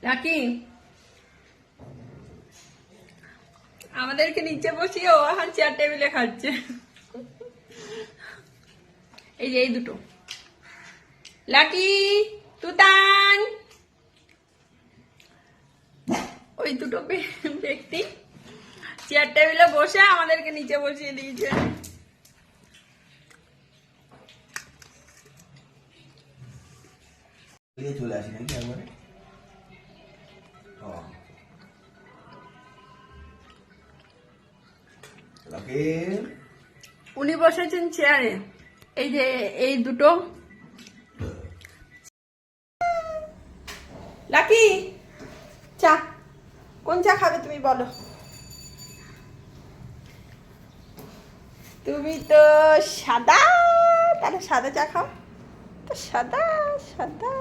Lucky আমাদেরকে নিচে বসিয়ে ও এখন চেয়ার টেবিলে খাচ্ছে। এই যে এই দুটো লাকি তুতান, ওই দুটো ব্যক্তি চেয়ার টেবিলে বসে আমাদেরকে নিচে বসিয়ে দিয়েছে। চলে আসি নাকি একবারে। উনি বসেছেন চেয়ারে, এই যে এই দুটো। লাকি চা, কোন চা খাবে তুমি বলো? তুমি তো সাদা, তাহলে সাদা চা খাও তো। সাদা সাদা